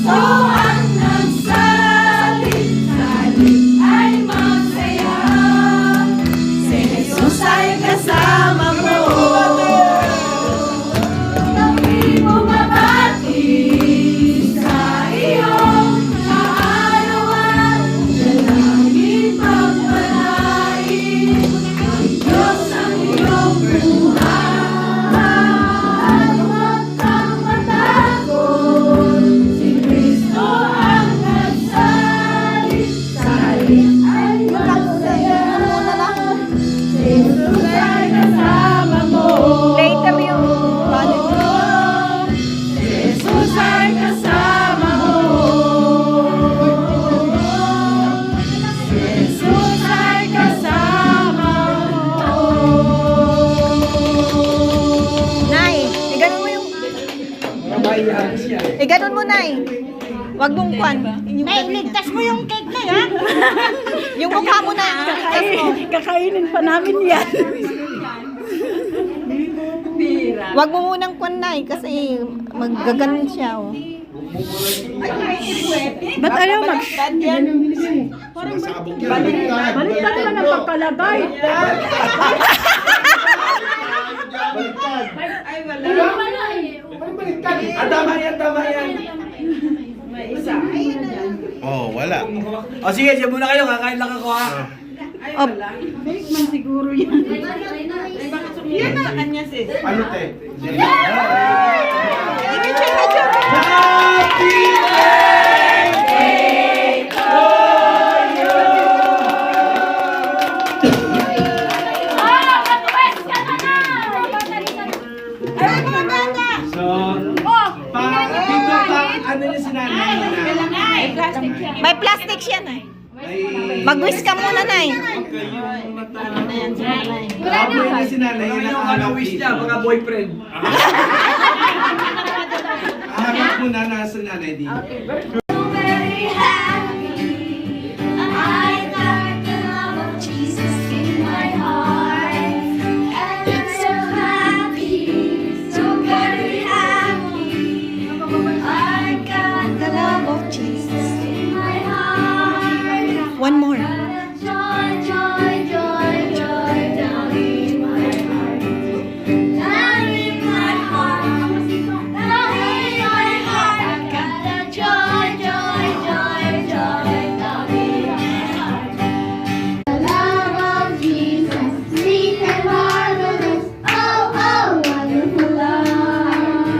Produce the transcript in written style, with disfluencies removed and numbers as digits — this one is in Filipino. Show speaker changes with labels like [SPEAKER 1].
[SPEAKER 1] Kristo ang nagsalin, salin ay masaya. Si Jesus ay kasama mo. Kami bumabati sa iyong kaarawan. Dalangin pagpalain ng Diyos ang iyong buhay. Huwag kang matakot, si Kristo ang nagsalin, salin ay masaya. Si Jesus ay kasama mo.
[SPEAKER 2] Later yung
[SPEAKER 1] Si Jesus ay kasama mo. Si Jesus ay kasama mo.
[SPEAKER 2] Nay, iganon mo yung... Iganon mo, Nay. Wag mong kwan.
[SPEAKER 3] Nay, ligtas mo yung cake na yan.
[SPEAKER 2] Yung mukha mo na. Ligtas mo.
[SPEAKER 3] Kakainin pa namin yan.
[SPEAKER 2] Wag mo munang kwan, Nay, kasi maggaganon siya. Oh.
[SPEAKER 3] Ba't ayaw mag... Balik ka naman ang pagkalagay.
[SPEAKER 4] Tama yan.
[SPEAKER 5] Oh, wala.
[SPEAKER 4] O sige, siya muna kayo, kakain lang ako ha.
[SPEAKER 3] Fake man siguro yan.
[SPEAKER 5] Ano te?
[SPEAKER 4] Happy birthday to you! So, dito pa, ano yung sinanay na?
[SPEAKER 2] May plastic siya, Nay.
[SPEAKER 4] Ay,
[SPEAKER 2] Mag-wish ka muna, Nay.
[SPEAKER 4] Amoy na sinanay, yun ang wish niya, mga boyfriend. Hanap mo na nasa nanay dito.
[SPEAKER 1] Very happy.